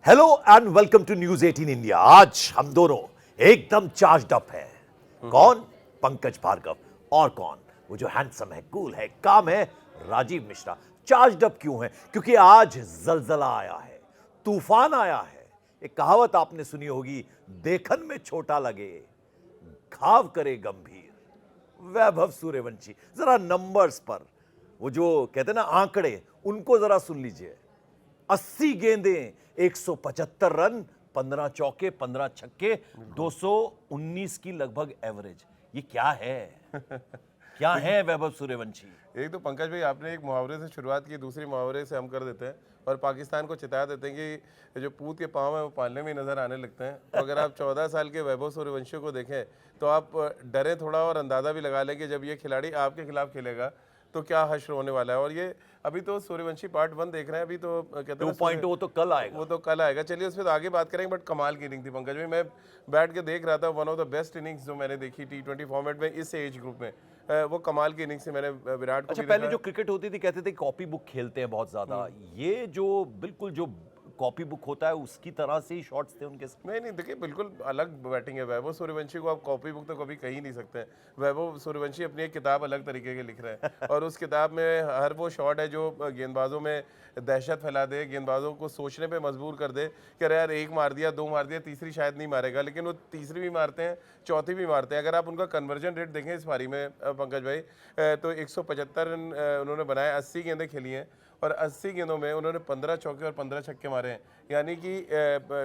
Hello and welcome to News 18 India. आज हम दोनों एकदम चार्ज्ड अप है। कौन? पंकज भार्गव। और कौन? वो जो हैंडसम है, कूल है, काम है, राजीव मिश्रा। चार्ज्ड अप क्यों है? क्योंकि आज जलजला आया है, तूफान आया है। एक कहावत आपने सुनी होगी, देखन में छोटा लगे घाव करे गंभीर। वैभव सूर्यवंशी, जरा नंबर्स पर, वो जो कहते हैं ना आंकड़े, उनको जरा सुन लीजिए। 80 गेंदें, 175 रन, 15 चौके, 15 छक्के, 219 की लगभग एवरेज। ये क्या है? क्या है वैभव सूर्यवंशी? एक तो पंकज भाई आपने एक मुहावरे से शुरुआत की, दूसरी मुहावरे से हम कर देते हैं और पाकिस्तान को चिता देते हैं कि जो पूत के पाँव हैं वो पालने में नजर आने लगते हैं। तो अगर आप 14 साल के वैभव सूर्यवंशी को देखें तो आप डरे थोड़ा और अंदाज़ा भी लगा लें कि जब ये खिलाड़ी आपके खिलाफ खेलेगा तो क्या हश्र होने वाला है। और ये अभी तो सूर्यवंशी पार्ट 1 देख रहे हैं, अभी तो कहते हैं 2.0 तो कल आएगा। वो तो कल आएगा। चलिए उस पर तो आगे बात करेंगे, बट कमाल की इनिंग थी पंकज भाई। मैं बैठ के देख रहा था, one of the best innings जो मैंने देखी T20 फॉर्मेट में इस एज ग्रुप में। वो कमाल की इनिंग्स से मैंने विराट को अच्छा, भी पहले देखा। जो क्रिकेट होती थी कहते थे कॉपी बुक खेलते हैं बहुत ज्यादा। ये जो बिल्कुल जो कॉपी बुक होता है उसकी तरह से ही शॉट्स थे उनके। नहीं देखिए, बिल्कुल अलग बैटिंग है। वैभव सूर्यवंशी को आप कॉपी बुक तो कभी कह ही नहीं सकते। वैभव सूर्यवंशी अपनी एक किताब अलग तरीके के लिख रहे हैं और उस किताब में हर वो शॉट है जो गेंदबाजों में दहशत फैला दे, गेंदबाजों को सोचने पे मजबूर कर दे कि अरे यार एक मार दिया, दो मार दिया, तीसरी शायद नहीं मारेगा, लेकिन वो तीसरी भी मारते हैं, चौथी भी मारते हैं। अगर आप उनका कन्वर्जन रेट देखें इस पारी में पंकज भाई, तो 175 रन उन्होंने बनाए, 80 गेंदें खेली हैं और 80 गेंदों में उन्होंने 15 चौके और 15 छक्के मारे हैं। यानी कि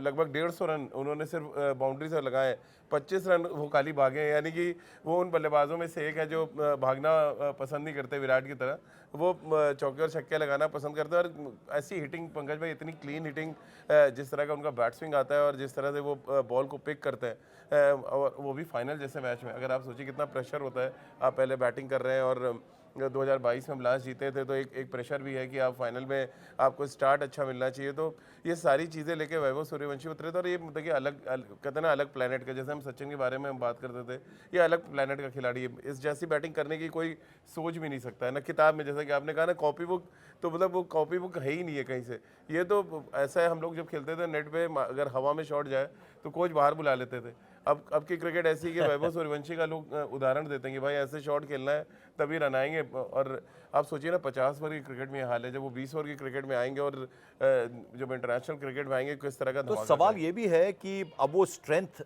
लगभग 150 रन उन्होंने सिर्फ बाउंड्री से लगाए। 25 रन वो खाली भागे हैं। यानी कि वो उन बल्लेबाजों में से एक है जो भागना पसंद नहीं करते विराट की तरह, वो चौके और छक्के लगाना पसंद करते हैं। और ऐसी हिटिंग पंकज भाई, इतनी क्लीन हिटिंग, जिस तरह का उनका बैट स्विंग आता है और जिस तरह से वो बॉल को पिक करते हैं, और वो भी फाइनल जैसे मैच में। अगर आप सोचिए कितना प्रेशर होता है, आप पहले बैटिंग कर रहे हैं और 2022 में हम लास्ट जीते थे, तो एक प्रेशर भी है कि आप फाइनल में आपको स्टार्ट अच्छा मिलना चाहिए। तो ये सारी चीज़ें लेके वैभव सूर्यवंशी उतरे थे और ये देखिए कहते हैं ना अलग प्लेनेट का, जैसे हम सचिन के बारे में हम बात करते थे, ये अलग प्लेनेट का खिलाड़ी है। इस जैसी बैटिंग करने की कोई सोच भी नहीं सकता है ना किताब में। जैसा कि आपने कहा ना कॉपी बुक, तो मतलब वो कॉपी बुक है ही नहीं है कहीं से। ये तो ऐसा है, हम लोग जब खेलते थे नेट पे, अगर हवा में शॉट जाए तो कोच बाहर बुला लेते थे। अब की क्रिकेट ऐसी है कि वैभव सूर्यवंशी का लोग उदाहरण देते हैं कि भाई ऐसे शॉट खेलना है तभी रन आएंगे। और आप सोचिए ना 50 ओवर की क्रिकेट में ये हाल है, जब वो 20 ओवर की क्रिकेट में आएंगे और जब इंटरनेशनल क्रिकेट में आएंगे किस तरह का तो धमाका सवाल ये भी है कि अब वो स्ट्रेंथ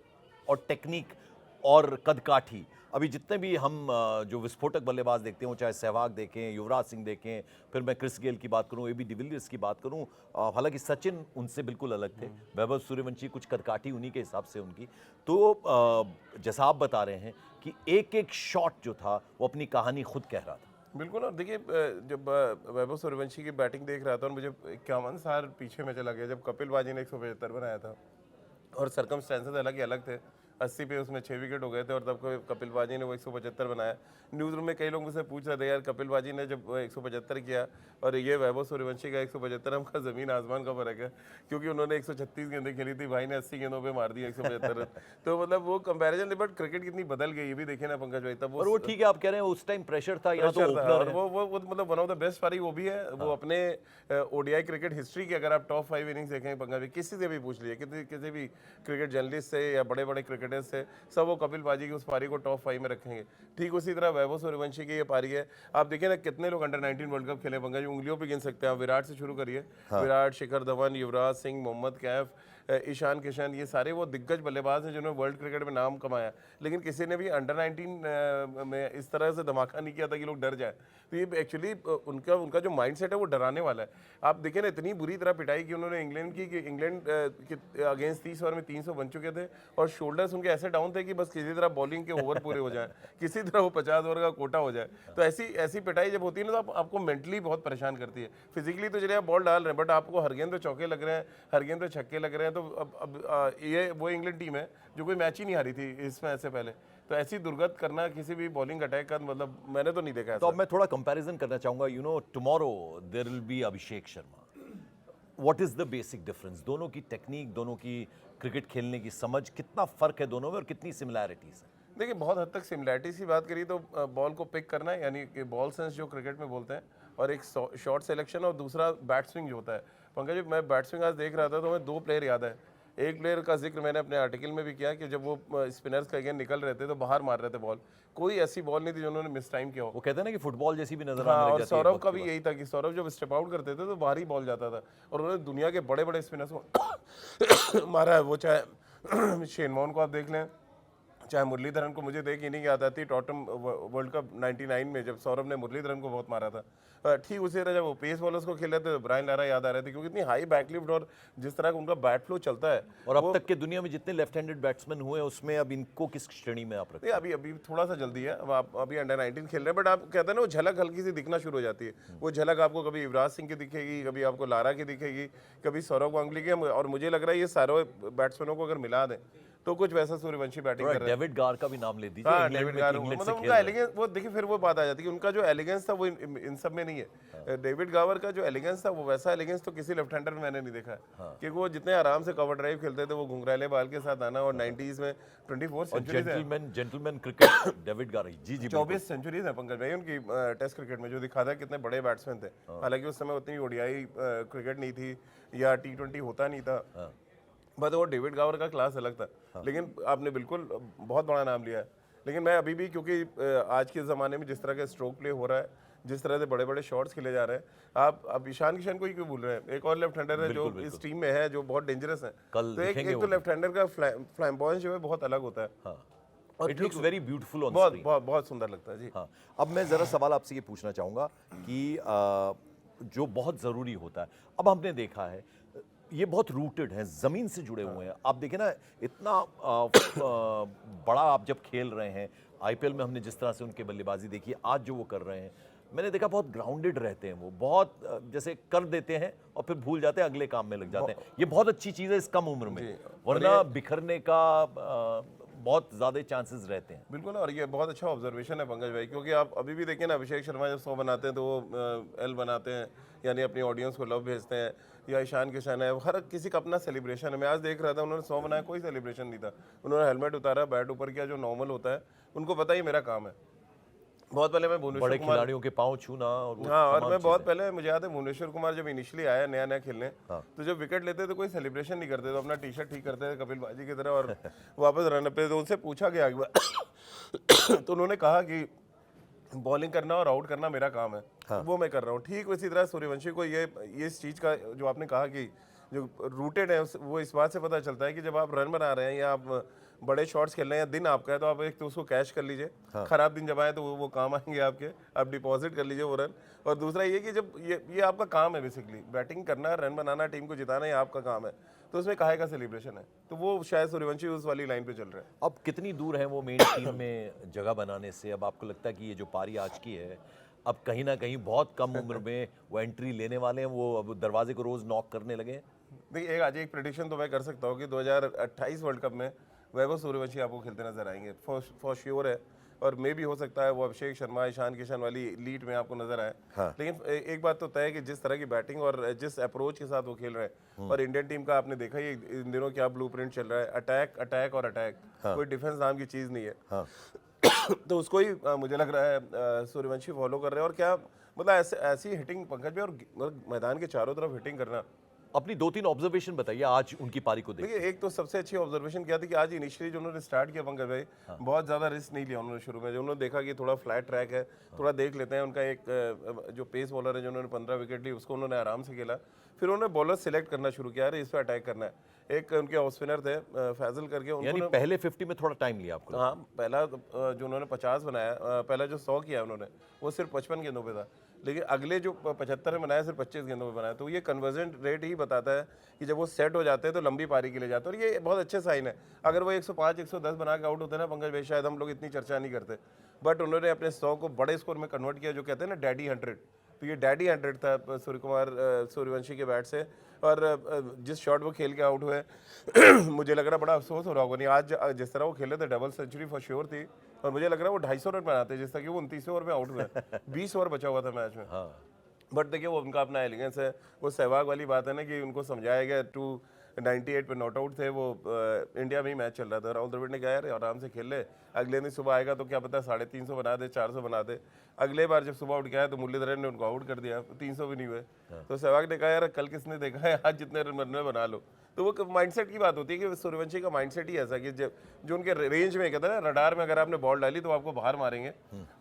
और टेक्निक और कदकाठी, अभी जितने भी हम जो विस्फोटक बल्लेबाज देखते हैं, वो चाहे सहवाग देखें, युवराज सिंह देखें, फिर मैं क्रिस गेल की बात करूं, एबी डिविलियर्स की बात करूं, हालांकि सचिन उनसे बिल्कुल अलग थे, वैभव सूर्यवंशी कुछ कदकाठी उन्हीं के हिसाब से उनकी। तो जैसा आप बता रहे हैं कि एक एक शॉट जो था वो अपनी कहानी खुद कह रहा था। बिल्कुल। और देखिए जब वैभव सूर्यवंशी की बैटिंग देख रहा था और मुझे 51 साल पीछे में चला गया जब कपिल बाजी ने 175 बनाया था और सर्कमस्टेंसेस अलग ही अलग थे। 80 पे उसमें 6 विकेट हो गए थे और तब कपिल बाजी ने वो 175 बनाया। न्यूज़ रूम में कई लोग मुझसे पूछ रहे थे यार कपिल बाजी ने जब 175 किया और ये वैभव सूर्यवंशी का 175, हमका ज़मीन आसमान का फ़र्क है, क्योंकि उन्होंने 136 गेंदें खेली थी, भाई ने 80 गेंदों पे मार दिया 175 रन। तो मतलब वो कंपैरिजन, बट क्रिकेट कितनी बदल गई ये भी देखे ना पंकज भाई। तब और वो ठीक है, आप कह रहे हैं उस टाइम प्रेशर था, यहाँ तो प्रेशर था ओपनर और है। वो मतलब वन ऑफ द बेस्ट पारी वो भी है। वो अपने ओडीआई क्रिकेट हिस्ट्री की अगर आप टॉप 5 इनिंग्स देखें पंकज भाई, किसी से भी पूछ लीजिए, किसी भी क्रिकेट जर्नलिस्ट से या बड़े बड़े क्रिकेटर्स से, सब वो कपिल बाजी की उस पारी को टॉप 5 में रखेंगे। ठीक उसी तरह वैभव सूर्यवंशी की ये पारी है। आप देखिए ना कितने लोग अंडर 19 वर्ल्ड कप खेले पंकज, उंगलियों पे गिन सकते हैं आप। विराट से शुरू करिए, विराट, शिखर धवन, युवराज सिंह, मोहम्मद कैफ, ईशान किशन, ये सारे वो दिग्गज बल्लेबाज हैं जिन्होंने वर्ल्ड क्रिकेट में नाम कमाया, लेकिन किसी ने भी अंडर 19 में इस तरह से धमाका नहीं किया था कि लोग डर जाए। तो ये एक्चुअली उनका जो माइंडसेट है वो डराने वाला है। आप देखिए ना इतनी बुरी तरह पिटाई की उन्होंने इंग्लैंड की कि इंग्लैंड के अगेंस्ट 30 ओवर में 300 बन चुके थे और शोल्डर्स उनके ऐसे डाउन थे कि बस किसी तरह बॉलिंग के ओवर पूरे हो जाए, किसी तरह वो 50 ओवर का कोटा हो जाए। तो ऐसी पिटाई जब होती है ना तो आपको मेंटली बहुत परेशान करती है। फिजिकली तो चलिए आप बॉल डाल रहे हैं, बट आपको हर गेंद पे चौके लग रहे हैं, हर गेंद पे छक्के लग रहे हैं। तो अब ये वो इंग्लैंड टीम है जो कोई मैच ही नहीं हारी थी इस मैच से पहले। तो ऐसी दुर्गत करना किसी भी बॉलिंग अटैक का मतलब मैंने तो नहीं देखा है। तो अब मैं थोड़ा कंपैरिजन करना चाहूंगा। Tomorrow there will be Abhishek Sharma. What is the basic difference? दोनों की टेक्निक, दोनों की क्रिकेट खेलने की समझ, कितना फर्क है दोनों में और कितनी सिमिलैरिटीज है? देखिए बहुत हद तक सिमिलैरिटीज की बात करी तो बॉल को पिक करना है, यानी कि बॉल सेंस जो क्रिकेट में बोलते हैं, और एक शॉट सिलेक्शन और दूसरा बैट स्विंग जो होता है। पंकज जी, मैं बैट्समैन आज देख रहा था तो हमें 2 प्लेयर याद है। एक प्लेयर का जिक्र मैंने अपने आर्टिकल में भी किया कि जब वो स्पिनर्स का अगेंस्ट निकल रहे थे तो बाहर मार रहे थे बॉल, कोई ऐसी बॉल नहीं थी जो उन्होंने मिस टाइम किया हो। वो कहते हैं ना कि फुटबॉल जैसी भी नजर हाँ, आने लग और जाती है एक सौरभ वक्त का के भी बाद। यही था कि सौरभ जब स्टेप आउट करते थे तो बाहर ही बॉल जाता था, और उन्होंने दुनिया के बड़े बड़े स्पिनर्स को मारा है। वो चाहे शेन वॉर्न को आप देख लें, चाहे मुरलीधरन को। मुझे देख इनिंग याद आती है टॉटम वर्ल्ड कप 99 में जब सौरभ ने मुरलीधरन को बहुत मारा था। ठीक उसी तरह जब वो पेस बॉलर्स को खेल रहे थे, ब्रायन लारा याद आ रहे थे, क्योंकि इतनी हाई बैकलिफ्ट और जिस तरह का उनका बैट फ्लो चलता है। और अब तक के दुनिया में जितने लेफ्ट हैंडेड बैट्समैन हुए उसमें अब इनको किस श्रेणी में आप रखते नहीं, अभी अभी थोड़ा सा जल्दी है, अब आप अभी अंडर 19 खेल रहे हैं, बट आप कहते हैं ना वो झलक हल्की सी दिखना शुरू हो जाती है। वो झलक आपको कभी युवराज सिंह की दिखेगी, कभी आपको लारा की दिखेगी, कभी सौरव गांगुली की। और मुझे लग रहा है ये सारे बैट्समैनों को अगर मिला दें तो कुछ वैसा सूर्यवंशी बैटिंग कर रहे हैं। डेविड गार का भी नाम ले दीजिए, हाँ, इंग्लैंड डेविड में, गार, इंग्लैंड से मतलब खेल उनका रहे हैं। एलिगेंस, वो देखिए फिर वो बात आ जाती है कि उनका जो एलिगेंस था वो इन सब में नहीं है। डेविड गावर का जो एलिगेंस था वो वैसा एलिगेंस तो किसी लेफ्ट हैंडर में मैंने नहीं देखा है। कि वो जितने आराम से कवर ड्राइव खेलते थे, वो घुंघराले बाल के साथ आना, और 90s में 24 सेंचुरीज है, जेंटलमैन क्रिकेट डेविड गार, जी जी 24 सेंचुरीज है पंकज भाई उनकी टेस्ट क्रिकेट में, जो दिखाता है कितने बड़े बैट्समैन थे। हालांकि उस समय उतनी ओडीआई क्रिकेट नहीं थी या T20 होता नहीं था, बट वो डेविड गावर का क्लास अलग था। लेकिन आपने बिल्कुल बहुत बड़ा नाम लिया है। लेकिन मैं अभी भी, क्योंकि आज के ज़माने में जिस तरह का स्ट्रोक प्ले हो रहा है, जिस तरह से बड़े बड़े शॉट्स खेले जा रहे हैं, आप ईशान किशन को ही क्यों भूल रहे हैं? एक और लेफ्ट हैंडर है जो इस टीम में है, जो बहुत डेंजरस है। कल तो एक दिखेंगे तो वो लेफ्ट हैंडर का फ्लैम्बॉयंस जो है बहुत अलग होता है। हाँ, और it looks very beautiful on बहुत स्क्रीन। बहुत बहुत सुंदर लगता है जी। हाँ, अब मैं ज़रा सवाल आपसे ये पूछना चाहूँगा कि जो बहुत ज़रूरी होता है, अब हमने देखा है ये बहुत रूटेड हैं, ज़मीन से जुड़े हुए हैं। आप देखें ना, इतना बड़ा आप जब खेल रहे हैं, आईपीएल में हमने जिस तरह से उनके बल्लेबाजी देखी, आज जो वो कर रहे हैं, मैंने देखा बहुत ग्राउंडेड रहते हैं वो, बहुत जैसे कर देते हैं और फिर भूल जाते हैं, अगले काम में लग जाते हैं। ये बहुत अच्छी चीज़ है इस कम उम्र में, वरना बिखरने का बहुत ज़्यादा चांसेस रहते हैं। बिल्कुल, और ये बहुत अच्छा ऑब्जर्वेशन है पंकज भाई, क्योंकि आप अभी भी देखिए ना, अभिषेक शर्मा जब 100 बनाते हैं तो वो एल बनाते हैं, यानी अपनी ऑडियंस को लव भेजते हैं, या ईशान किशन है, हर किसी का अपना सेलिब्रेशन है। मैं आज देख रहा था, उन्होंने 100 बनाया, कोई सेलिब्रेशन नहीं था। उन्होंने हेलमेट उतारा, बैट ऊपर किया, जो नॉर्मल होता है, उनको पता ही मेरा काम है। बहुत पहले मैं भुवनेश्वर बड़े कुमार, खिलाड़ियों के पाँव छूना और वो हाँ, और तमाम मैं बहुत चीज़ें। पहले, मुझे याद है भुवनेश्वर कुमार जब इनिशियली आया नया नया खेलने, तो जब विकेट लेते तो कोई सेलिब्रेशन नहीं करते, तो अपना टी शर्ट ठीक करते थे कपिल बाजी की तरह और वापस रन पे। तो उनसे पूछा गया एक बार तो उन्होंने कहा कि बॉलिंग करना और आउट करना मेरा काम है, वो मैं कर रहा हूँ। ठीक उसी तरह सूर्यवंशी को ये इस चीज़ का जो आपने कहा कि जो रूटेड है, वो इस बात से पता चलता है कि जब आप रन बना रहे हैं या आप बड़े शॉट्स खेल रहे हैं, या दिन आपका है, तो आप एक तो उसको कैश कर लीजिए। खराब दिन जब आए तो वो काम आएंगे आपके, आप डिपॉजिट कर लीजिए वो रन। और दूसरा ये कि जब ये आपका काम है, बेसिकली बैटिंग करना, रन बनाना, टीम को जिताना, ये आपका काम है, तो उसमें काहे का सेलिब्रेशन है? तो वो शायद सूर्यवंशी उस वाली लाइन पे चल रहा है। अब कितनी दूर है वो मेन टीम में जगह बनाने से? अब आपको लगता है कि ये जो पारी आज की है, अब कहीं ना कहीं बहुत कम उम्र में वो एंट्री लेने वाले हैं, वो अब दरवाजे को रोज नॉक करने लगे हैं? देखिए, आज एक प्रेडिक्शन तो मैं कर सकता हूँ कि 2028 वर्ल्ड कप में वैभव सूर्यवंशी आपको खेलते नजर आएंगे, फॉर श्योर है। और मे भी हो सकता है वो अभिषेक शर्मा, ईशान किशन वाली लीड में आपको नजर आए। लेकिन एक बात तो तय है कि जिस तरह की बैटिंग और जिस अप्रोच के साथ वो खेल रहे हैं, और इंडियन टीम का आपने देखा ही इन दिनों क्या ब्लूप्रिंट चल रहा है, अटैक अटैक और अटैक, कोई डिफेंस नाम की चीज़ नहीं है। तो उसको ही मुझे लग रहा है सूर्यवंशी फॉलो कर रहे हैं। और क्या मतलब, ऐसी हिटिंग पंकज भी, और मैदान के चारों तरफ हिटिंग करना। अपनी 2-3 ऑब्जर्वेशन बताइए आज उनकी पारी को देख। देखिए, एक तो सबसे अच्छी ऑब्जर्वेशन क्या थी कि आज इनिशियली जो उन्होंने स्टार्ट किया पंकज भाई, बहुत ज़्यादा रिस्क नहीं लिया उन्होंने शुरू में। जो उन्होंने देखा कि थोड़ा फ्लैट ट्रैक है, थोड़ा देख लेते हैं, उनका एक जो पेस बॉलर है जो उन्होंने 15 विकेट ली, उसको उन्होंने आराम से खेला। फिर उन्होंने बॉलर सिलेक्ट करना शुरू किया, अरे इस पर अटैक करना है। एक उनके ऑफ स्पिनर थे फैजल करके, यानी पहले 50 में थोड़ा टाइम लिया आपको? हाँ, पहला जो उन्होंने 50 बनाया, पहला जो 100 किया उन्होंने, वो सिर्फ 55 गेंदों पे था। लेकिन अगले जो 75 में बनाया, सिर्फ 25 गेंदों पे बनाया। तो ये कन्वर्जन रेट ही बताता है कि जब वो सेट हो जाते हैं तो लंबी पारी के लिए जाते हैं, और ये बहुत अच्छे साइन है। अगर वो 105 110 बना के आउट होते हैं ना पंकज भाई, शायद हम लोग इतनी चर्चा नहीं करते। बट उन्होंने अपने 100 को बड़े स्कोर में कन्वर्ट किया, जो कहते हैं ना डैडी 100। तो ये डैडी 100 था सूर्यवंशी के बैट से। और जिस शॉट वो खेल के आउट हुए मुझे लग रहा बड़ा अफसोस हो रहा होगा। नहीं, आज जिस तरह वो खेले थे, डबल सेंचुरी फॉर श्योर थी। और मुझे लग रहा है वो 250 रन बनाते, जिस तरह कि वो 29 ओवर में आउट हुए। 20 ओवर बचा हुआ था मैच में। बट देखिए, वो उनका अपना एलिगेंस है। वो सहवाग वाली बात है ना कि उनको समझाया गया टू 98 पे नॉट आउट थे वो, इंडिया में ही मैच चल रहा था। राहुल द्रविड़ ने कहा यार आराम से खेल ले, अगले दिन सुबह आएगा तो क्या पता 350 बना दे, 400 बना दे। अगले बार जब सुबह उठ के आया तो मुरलीधरन ने उनको आउट कर दिया, 300 भी नहीं हुए। तो सहवाग ने कहा यार कल किसने देखा है, आज जितने रन बनने बना लो। तो वो माइंडसेट की बात होती है कि सूर्यवंशी का माइंडसेट ही ऐसा कि जो उनके रेंज में कहते हैं ना, रडार में अगर आपने बॉल डाली तो आपको बाहर मारेंगे।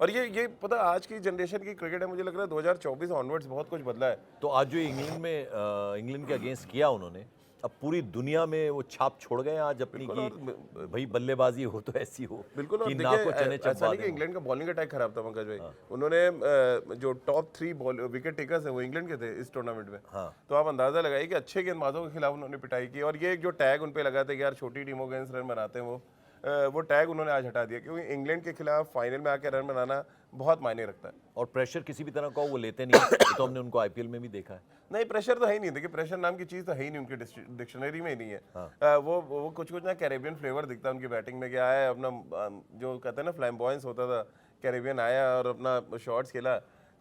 और ये पता आज की जनरेशन की क्रिकेट है, मुझे लग रहा है 2024 ऑनवर्ड्स बहुत कुछ बदला है। तो आज जो इंग्लैंड के अगेंस्ट किया उन्होंने, अब पूरी दुनिया में वो छाप छोड़ गए आज अपनी कि भाई बल्लेबाजी हो तो ऐसी हो बिल्कुल। और कि ना को चने देखिए ऐसा चबा नहीं कि दें। इंग्लैंड का बॉलिंग अटैक खराब था पंकज भाई। उन्होंने जो टॉप 3 विकेट टेकर्स है वो इंग्लैंड के थे इस टूर्नामेंट में। तो आप अंदाजा लगाइए कि अच्छे गेंदबाजों के खिलाफ उन्होंने पिटाई की। और ये जो टैग उन पे लगा था कि यार छोटी टीमों के अगेंस्ट रन बनाते हैं वो टैग उन्होंने आज हटा दिया, क्योंकि इंग्लैंड के खिलाफ फाइनल में आकर रन बनाना बहुत मायने रखता है। और प्रेशर किसी भी तरह का वो लेते नहीं, ये तो हमने उनको आईपीएल में भी देखा है। नहीं, प्रेशर तो है ही नहीं। देखिए प्रेशर नाम की चीज़ तो है ही नहीं, उनकी डिक्शनरी में ही नहीं है। वो कुछ ना कैरेबियन फ्लेवर दिखता है उनकी बैटिंग में, क्या है अपना जो कहते हैं ना फ्लैम्बॉयंस होता था, कैरेबियन आया और अपना शॉट्स खेला,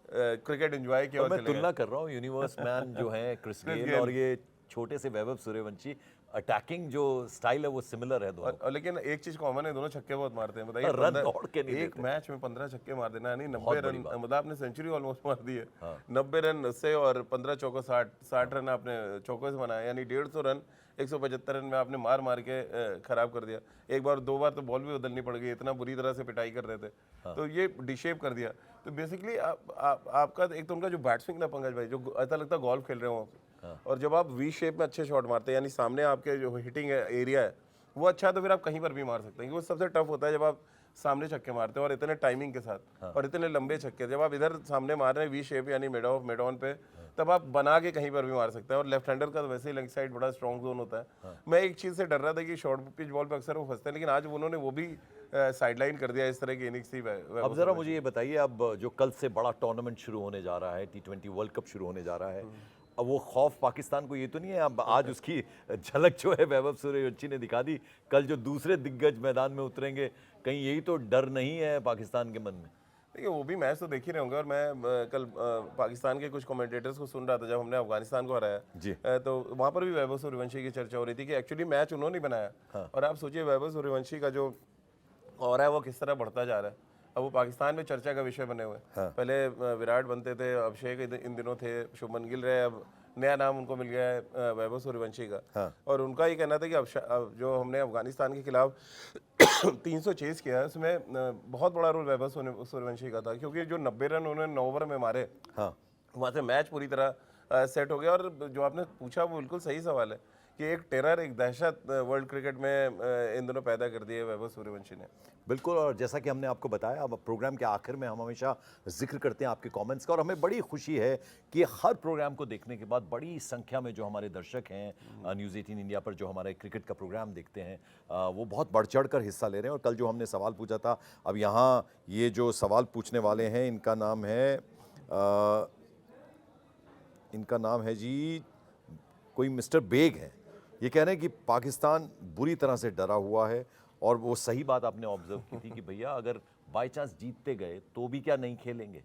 क्रिकेट एंजॉय किया और मैं चले गए। तुलना कर रहा हूँ यूनिवर्स मैन जो है क्रिस गेल और ये छोटे से वैभव सूर्यवंशी, अटैकिंग जो स्टाइल है वो सिमिलर है दोनों। और लेकिन एक चीज कॉमन है, दोनों छक्के बहुत मारते हैं। बताइए रन दौड़ के नहीं एक मैच में 15 छक्के मार देना, यानी 90 बहुत बड़ी रन, बात। मतलब आपने सेंचुरी ऑलमोस्ट मार दी है। 90 रन से और 15 चौको 60 रन आपने चौकों से बनाया, यानी 150 रन 175 रन में आपने मार मार के खराब कर दिया। एक बार 2 बार तो बॉल भी बदलनी पड़ गई, इतना बुरी तरह से पिटाई कर रहे थे। तो ये डिशेप कर दिया। तो बेसिकली आपका एक तो उनका जो बैट्समैन था पंकज भाई, जो ऐसा लगता है गोल्फ खेल रहे हो आप। और जब आप वी शेप में अच्छे शॉट मारते हैं, यानी सामने आपके जो हिटिंग एरिया है वो अच्छा है, तो फिर आप कहीं पर भी मार सकते हैं। वो सबसे टफ होता है जब आप सामने छक्के मारते हैं और इतने टाइमिंग के साथ और इतने लंबे छक्के। जब आप इधर सामने मार रहे हैं वी शेप यानी मिड ऑन पे, तब आप बना के कहीं पर भी मार सकते हैं। और लेफ्ट हैंडर का तो वैसे ही लेग साइड बड़ा स्ट्रॉन्ग जोन होता है। मैं एक चीज़ से डर रहा था कि शॉर्ट पिच बॉल पे अक्सर वो फंसते हैं, लेकिन आज उन्होंने वो भी साइडलाइन कर दिया। इस तरह की इनिंग्स थी। अब जरा मुझे ये बताइए, अब जो कल से बड़ा टूर्नामेंट शुरू होने जा रहा है, T20 वर्ल्ड कप शुरू होने जा रहा है, अब वो खौफ पाकिस्तान को ये तो नहीं है, अब आज उसकी झलक जो है वैभव सूर्यवंशी ने दिखा दी। कल जो दूसरे दिग्गज मैदान में उतरेंगे, कहीं यही तो डर नहीं है पाकिस्तान के मन में? देखिए वो भी मैच तो देख ही रहे होंगे। और मैं कल पाकिस्तान के कुछ कमेंटेटर्स को सुन रहा था जब हमने अफगानिस्तान को हराया जी। तो वहाँ पर भी वैभव सूर्यवंशी की चर्चा हो रही थी कि एक्चुअली मैच उन्होंने बनाया। और आप सोचिए वैभव सूर्यवंशी का जो और है वो किस तरह बढ़ता जा रहा है। अब वो पाकिस्तान में चर्चा का विषय बने हुए। पहले विराट बनते थे, अभिषेक इन दिनों थे, शुभमन गिल रहे, अब नया नाम उनको मिल गया है वैभव सूर्यवंशी का। और उनका ये कहना था कि अब जो हमने अफगानिस्तान के खिलाफ 300 चेस किया है, उसमें बहुत बड़ा रोल वैभव सूर्यवंशी का था, क्योंकि जो 90 रन उन्होंने 9 ओवर में मारे, वहाँ से मैच पूरी तरह सेट हो गया। और जो आपने पूछा वो बिल्कुल सही सवाल है कि एक टेरर, एक दहशत वर्ल्ड क्रिकेट में इन दोनों पैदा कर दी है वैभव सूर्यवंशी ने। बिल्कुल। और जैसा कि हमने आपको बताया, अब प्रोग्राम के आखिर में हम हमेशा जिक्र करते हैं आपके कमेंट्स का, और हमें बड़ी खुशी है कि हर प्रोग्राम को देखने के बाद बड़ी संख्या में जो हमारे दर्शक हैं न्यूज़ 18 इंडिया पर जो हमारे क्रिकेट का प्रोग्राम देखते हैं, वो बहुत बढ़ चढ़ कर हिस्सा ले रहे हैं। और कल जो हमने सवाल पूछा था, अब यहाँ ये जो सवाल पूछने वाले हैं इनका नाम है जी कोई मिस्टर बेग है। ये कह रहे हैं कि पाकिस्तान बुरी तरह से डरा हुआ है, और वो सही बात आपने ऑब्जर्व की थी कि भैया अगर बाय चांस जीतते गए तो भी क्या नहीं खेलेंगे,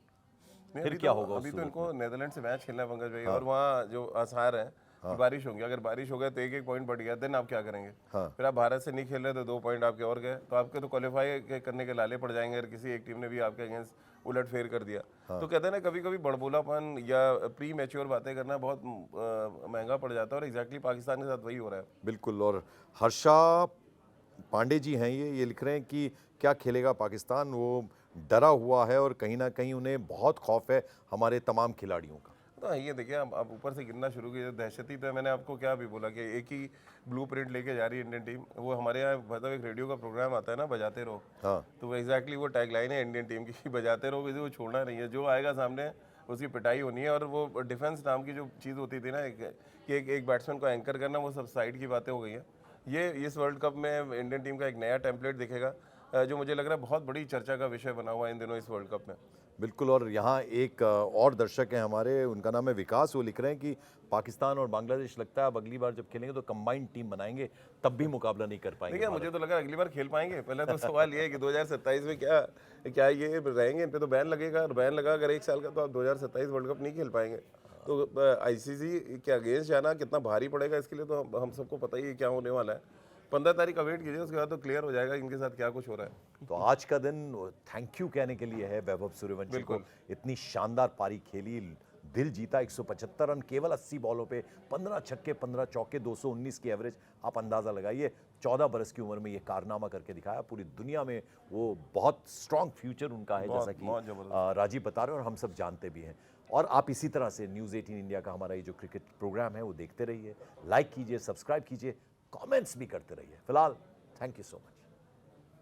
फिर क्या होगा? अभी तो इनको नीदरलैंड से मैच खेलना है पंकज भाई। और वहाँ जो आसार है बारिश होगी, अगर बारिश हो गया तो 1-1 पॉइंट बढ़ गया, देन आप क्या करेंगे? फिर आप भारत से नहीं खेल रहे तो 2 पॉइंट आपके और गए, तो आपके तो क्वालिफाई करने के लाले पड़ जाएंगे अगर किसी एक टीम ने भी आपके अगेंस्ट उलट फेर कर दिया। तो कहते हैं ना कभी कभी बड़बोलापन या प्री मैच्योर बातें करना बहुत महंगा पड़ जाता है, और एग्जैक्टली पाकिस्तान के साथ वही हो रहा है। बिल्कुल। और हर्षा पांडे जी हैं, ये लिख रहे हैं कि क्या खेलेगा पाकिस्तान, वो डरा हुआ है और कहीं ना कहीं उन्हें बहुत खौफ है हमारे तमाम खिलाड़ियों का। तो ये देखिए आप ऊपर से गिनना शुरू कीजिए, दहशती तो मैंने आपको क्या भी बोला कि एक ही ब्लूप्रिंट लेके जा रही है इंडियन टीम। वो हमारे यहाँ मतलब एक रेडियो का प्रोग्राम आता है ना, बजाते रहो। तो वो एग्जैक्टली वो टैगलाइन है इंडियन टीम की, बजाते रहो, किसी को छोड़ना नहीं है, जो आएगा सामने उसकी पिटाई होनी है। और वो डिफेंस नाम की जो चीज़ होती थी ना, एक बैट्समैन को एंकर करना, वो सब साइड की बातें हो गई हैं। ये इस वर्ल्ड कप में इंडियन टीम का एक नया टेम्पलेट दिखेगा, जो मुझे लग रहा है बहुत बड़ी चर्चा का विषय बना हुआ है इन दिनों इस वर्ल्ड कप में। बिल्कुल। और यहाँ एक और दर्शक हैं हमारे, उनका नाम है विकास, वो लिख रहे हैं कि पाकिस्तान और बांग्लादेश लगता है अब अगली बार जब खेलेंगे तो कंबाइंड टीम बनाएंगे, तब भी मुकाबला नहीं कर पाएंगे। देखिए मुझे तो लगा अगली बार खेल पाएंगे। पहले तो सवाल ये है कि 2027 में क्या ये रहेंगे, इन पे तो बैन लगेगा, और बैन लगा अगर 1 साल का, तो आप 2027 वर्ल्ड कप नहीं खेल पाएंगे। तो आईसीसी के अगेंस्ट जाना कितना भारी पड़ेगा इसके लिए तो हम सबको पता ही है क्या होने वाला है। 15 तारीख का वेट कीजिए, उसके बाद तो क्लियर हो जाएगा इनके साथ क्या कुछ हो रहा है। तो आज का दिन थैंक यू कहने के लिए है वैभव सूर्यवंशी को। इतनी शानदार पारी खेली, दिल जीता, 175 रन केवल 80 बॉलों पे, 15 छक्के 15 चौके, 219 की एवरेज। आप अंदाजा लगाइए 14 बरस की उम्र में ये कारनामा करके दिखाया। पूरी दुनिया में वो बहुत स्ट्रांग फ्यूचर उनका है, जैसा बहुत कि राजीव बता रहे हैं और हम सब जानते भी हैं। और आप इसी तरह से न्यूज़ 18 इंडिया का हमारा ये जो क्रिकेट प्रोग्राम है वो देखते रहिए, लाइक कीजिए, सब्सक्राइब कीजिए, कमेंट्स भी करते रहिए। फिलहाल थैंक यू सो मच।